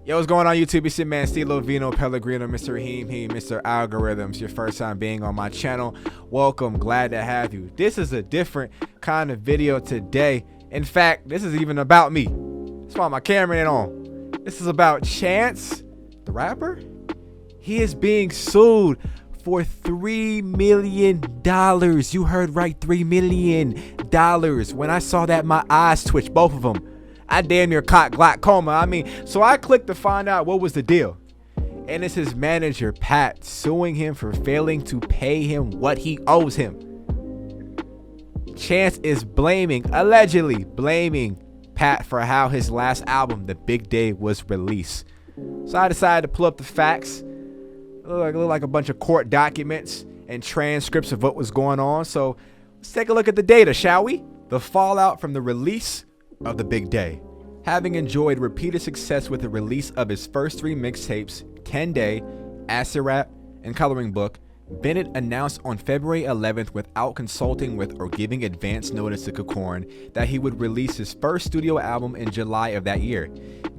Yo, what's going on YouTube? It's your man Stilo Vino Pellegrino, Mr. Heem, Mr. Algorithms. Your first time being on my channel. Welcome, glad to have you. This is a different kind of video today. In fact, this is even about me. That's why my camera ain't on. This is about Chance, the rapper. He is being sued for $3 million. You heard right, $3 million. When I saw that, my eyes twitched, both of them. I damn near caught glaucoma. So I clicked to find out what was the deal. And it's his manager, Pat, suing him for failing to pay him what he owes him. Chance is allegedly blaming Pat for how his last album, The Big Day, was released. So I decided to pull up the facts. It looked like a bunch of court documents and transcripts of what was going on. So let's take a look at the data, shall we? The fallout from the release of The Big Day. Having enjoyed repeated success with the release of his first three mixtapes, 10 Day, Acid Rap, and Coloring Book, Bennett announced on February 11th, without consulting with or giving advance notice to Cacorn, that he would release his first studio album in July of that year.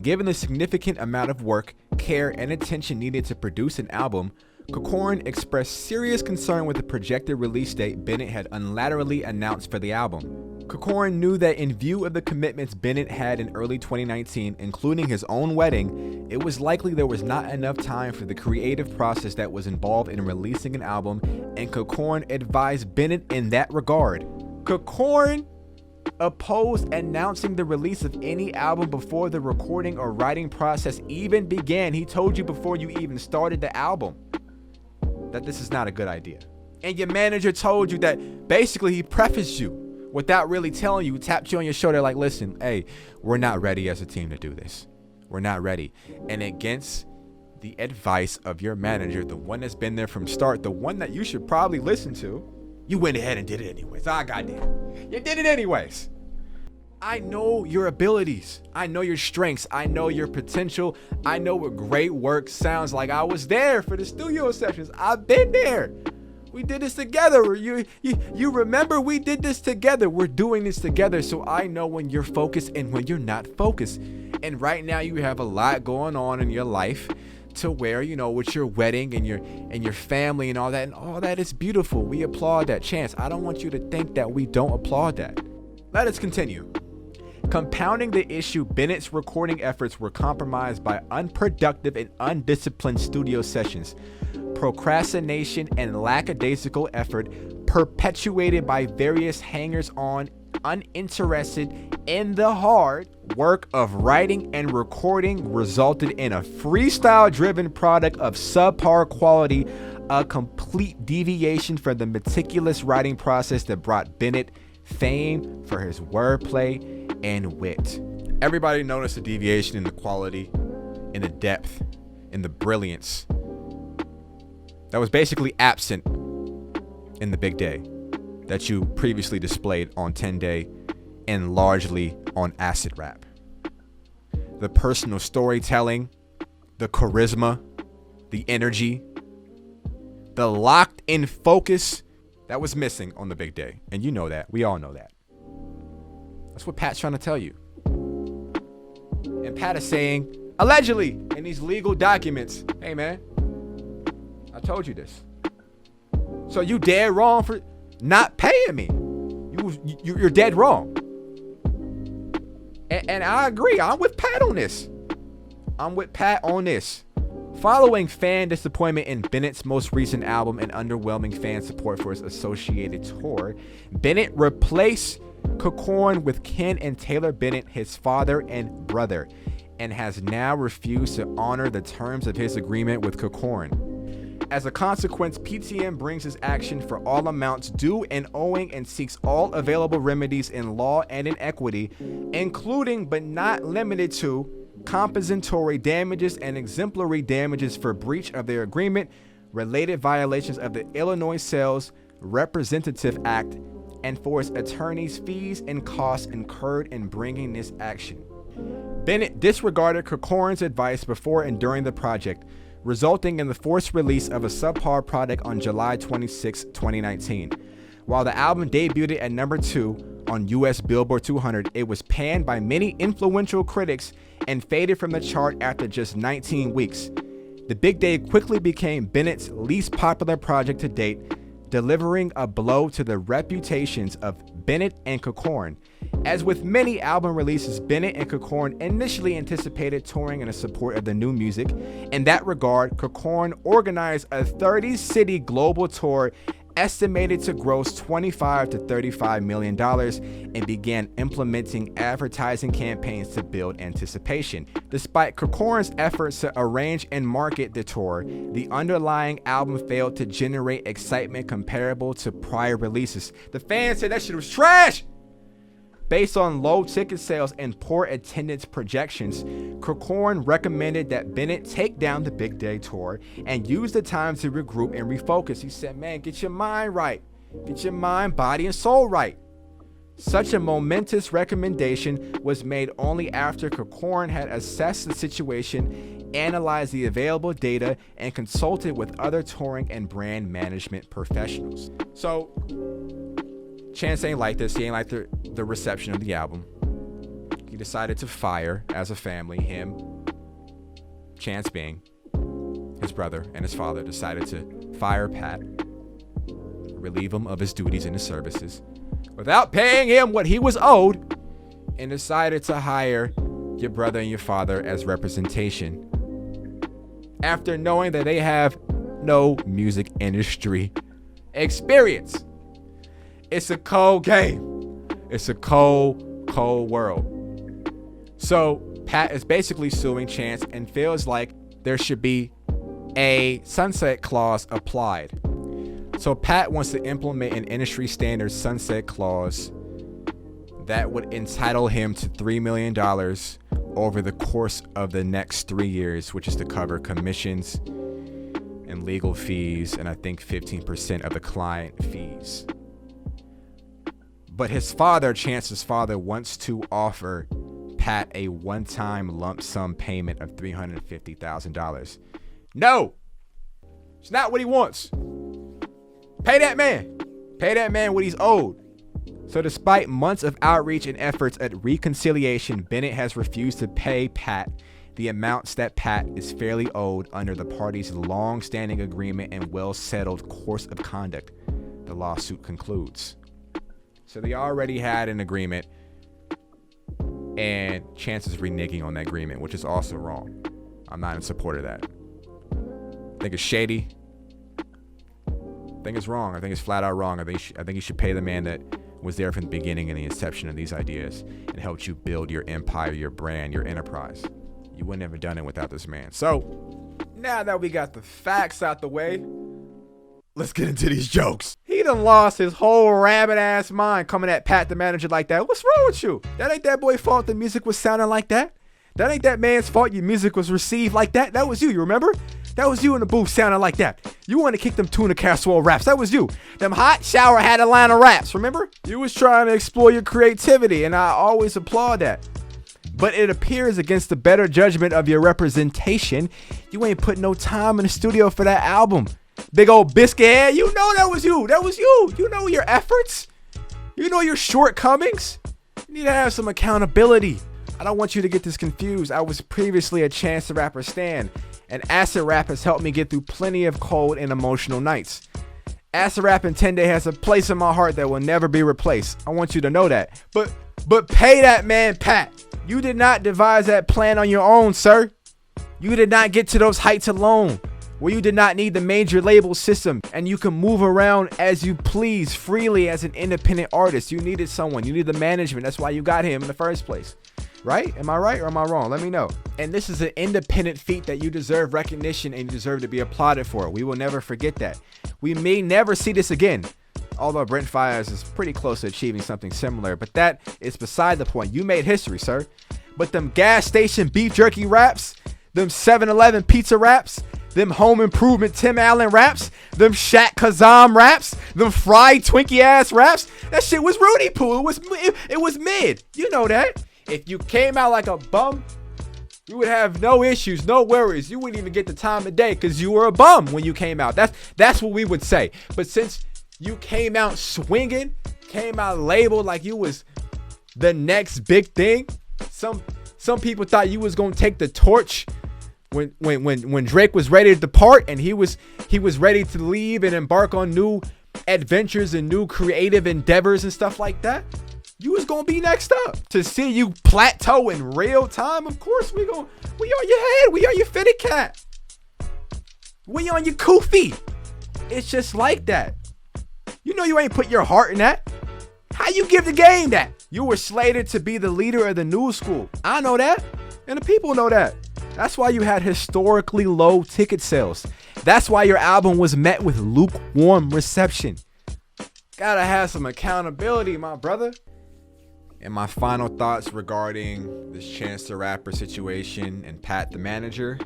Given the significant amount of work, care, and attention needed to produce an album, Cacorn expressed serious concern with the projected release date Bennett had unilaterally announced for the album. Cacorn knew that in view of the commitments Bennett had in early 2019, including his own wedding, it was likely there was not enough time for the creative process that was involved in releasing an album, and Cacorn advised Bennett in that regard. Cacorn opposed announcing the release of any album before the recording or writing process even began. He told you before you even started the album that this is not a good idea. And your manager told you that. Basically, he prefaced you without really telling you, tapped you on your shoulder like, listen, hey, we're not ready as a team to do this. We're not ready. And against the advice of your manager, the one that's been there from start, the one that you should probably listen to, you went ahead and did it anyways. Ah, goddamn. You did it anyways. I know your abilities. I know your strengths. I know your potential. I know what great work sounds like. I was there for the studio sessions. I've been there. We did this together. You remember we did this together. We're doing this together. So I know when you're focused and when you're not focused. And right now you have a lot going on in your life to where, you know, with your wedding and your family and all that is beautiful. We applaud that. Chance, I don't want you to think that we don't applaud that. Let us continue. Compounding the issue, Bennett's recording efforts were compromised by unproductive and undisciplined studio sessions, procrastination, and lackadaisical effort perpetuated by various hangers-on uninterested in the hard work of writing and recording resulted in a freestyle-driven product of subpar quality, a complete deviation from the meticulous writing process that brought Bennett fame for his wordplay and wit. Everybody noticed the deviation in the quality, in the depth, in the brilliance that was basically absent in The Big Day that you previously displayed on 10 Day and largely on Acid Rap. The personal storytelling, the charisma, the energy, the locked in focus that was missing on The Big Day. And you know that. We all know that. That's what Pat's trying to tell you. And Pat is saying, allegedly, in these legal documents, hey man, I told you this. So you dead wrong for not paying me. You're dead wrong. And I agree. I'm with Pat on this. Following fan disappointment in Bennett's most recent album and underwhelming fan support for his associated tour, Bennett replaced Cacorn with Ken and Taylor Bennett, his father and brother, and has now refused to honor the terms of his agreement with Cacorn. As a consequence, PTM brings his action for all amounts due and owing and seeks all available remedies in law and in equity, including but not limited to compensatory damages and exemplary damages for breach of their agreement, related violations of the Illinois Sales Representative Act, and for its attorney's fees and costs incurred in bringing this action. Bennett disregarded Cacorn's advice before and during the project, resulting in the forced release of a subpar product on July 26, 2019. While the album debuted at number 2 on US Billboard 200, it was panned by many influential critics and faded from the chart after just 19 weeks. The Big Day quickly became Bennett's least popular project to date, delivering a blow to the reputations of Bennett and Corcoran. As with many album releases, Bennett and Corcoran initially anticipated touring in support of the new music. In that regard, Corcoran organized a 30-city global tour estimated to gross $25 to $35 million and began implementing advertising campaigns to build anticipation. Despite Corcoran's efforts to arrange and market the tour, the underlying album failed to generate excitement comparable to prior releases. The fans said that shit was trash! Based on low ticket sales and poor attendance projections, Corcoran recommended that Bennett take down the Big Day tour and use the time to regroup and refocus. He said, man, get your mind right. Get your mind, body, and soul right. Such a momentous recommendation was made only after Corcoran had assessed the situation, analyzed the available data, and consulted with other touring and brand management professionals. So, Chance ain't like this. He ain't like the reception of the album. He decided to fire, as a family, him, Chance being his brother and his father, decided to fire Pat, relieve him of his duties and his services, without paying him what he was owed, and decided to hire your brother and your father as representation, after knowing that they have no music industry experience. It's a cold game. It's a cold, cold world. So Pat is basically suing Chance and feels like there should be a sunset clause applied. So Pat wants to implement an industry standard sunset clause that would entitle him to $3 million over the course of the next 3 years, which is to cover commissions and legal fees, and I think 15% of the client fees. But his father, Chance's father, wants to offer Pat a one-time lump sum payment of $350,000. No! It's not what he wants. Pay that man. Pay that man what he's owed. So despite months of outreach and efforts at reconciliation, Bennett has refused to pay Pat the amounts that Pat is fairly owed under the parties' long-standing agreement and well-settled course of conduct, the lawsuit concludes. So they already had an agreement, and Chance is reneging on that agreement, which is also wrong. I'm not in support of that. I think it's shady. I think it's wrong. I think it's flat out wrong. I think you should pay the man that was there from the beginning and the inception of these ideas and helped you build your empire, your brand, your enterprise. You wouldn't have done it without this man. So now that we got the facts out the way, let's get into these jokes. He done lost his whole rabbit ass mind coming at Pat the manager like that. What's wrong with you? That ain't that boy's fault the music was sounding like that. That ain't that man's fault your music was received like that. That was you remember? That was you in the booth sounding like that. You want to kick them tuna casserole raps. That was you. Them hot shower had a line of raps, remember? You was trying to explore your creativity, and I always applaud that. But it appears against the better judgment of your representation, you ain't put no time in the studio for that album. Big old biscuit head, you know that was you. That was you. You know your efforts. You know your shortcomings. You need to have some accountability. I don't want you to get this confused. I was previously a Chance the Rapper stan, and acid rap has helped me get through plenty of cold and emotional nights. Acid rap and 10 Day has a place in my heart that will never be replaced. I want you to know that. But pay that man Pat. You did not devise that plan on your own, sir. You did not get to those heights alone, where you did not need the major label system and you can move around as you please freely as an independent artist. You needed someone. You needed the management. That's why you got him in the first place. Right? Am I right or am I wrong? Let me know. And this is an independent feat that you deserve recognition and you deserve to be applauded for. We will never forget that. We may never see this again. Although Brent Faiyaz is pretty close to achieving something similar, but that is beside the point. You made history, sir. But them gas station beef jerky raps, them 7-Eleven pizza raps, them home improvement Tim Allen raps, them Shaq Kazam raps, them fried Twinkie ass raps, that shit was Rudy Poo. It was mid. You know that. If you came out like a bum, you would have no issues, no worries. You wouldn't even get the time of day because you were a bum when you came out. That's what we would say. But since you came out swinging came out labeled like you was the next big thing. Some people thought you was gonna take the torch when Drake was ready to depart, and he was ready to leave and embark on new adventures and new creative endeavors and stuff like that. You was gonna be next up. To see you plateau in real time, of course we on your head, we on your fitted cat, we on your koofy. It's just like that. You know you ain't put your heart in that. How you give the game that? You were slated to be the leader of the new school. I know that, and the people know that. That's why you had historically low ticket sales. That's why your album was met with lukewarm reception. Gotta have some accountability, my brother. And my final thoughts regarding this Chance the Rapper situation and Pat the manager.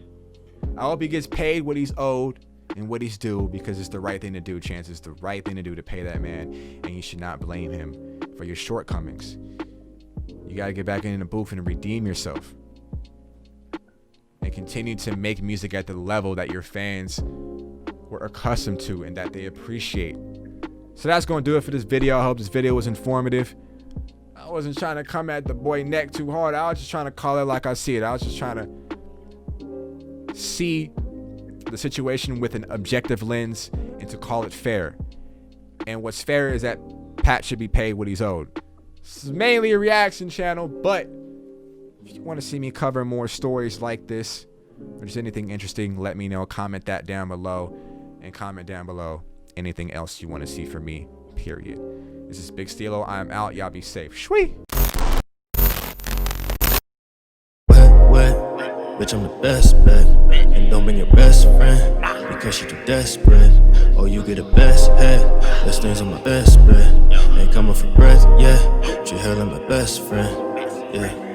I hope he gets paid what he's owed and what he's due, because it's the right thing to do. Chance, it's the right thing to do to pay that man, and you should not blame him for your shortcomings. You gotta get back in the booth and redeem yourself and continue to make music at the level that your fans were accustomed to and that they appreciate. So that's gonna do it for this video. I hope this video was informative. I wasn't trying to come at the boy neck too hard. I was just trying to call it like I see it. I was just trying to see the situation with an objective lens and to call it fair. And what's fair is that Pat should be paid what he's owed. This is mainly a reaction channel, but if you want to see me cover more stories like this, or just anything interesting, let me know. Comment that down below, and comment down below anything else you want to see from me, period. This is Big Steelo. I'm out. Y'all be safe. Shwee! Bitch, I'm the best bet. And don't bring your best friend, because she too desperate. Oh, you get the best head. Best things on my best bread. Ain't coming for breath, yeah. She held like my best friend, yeah.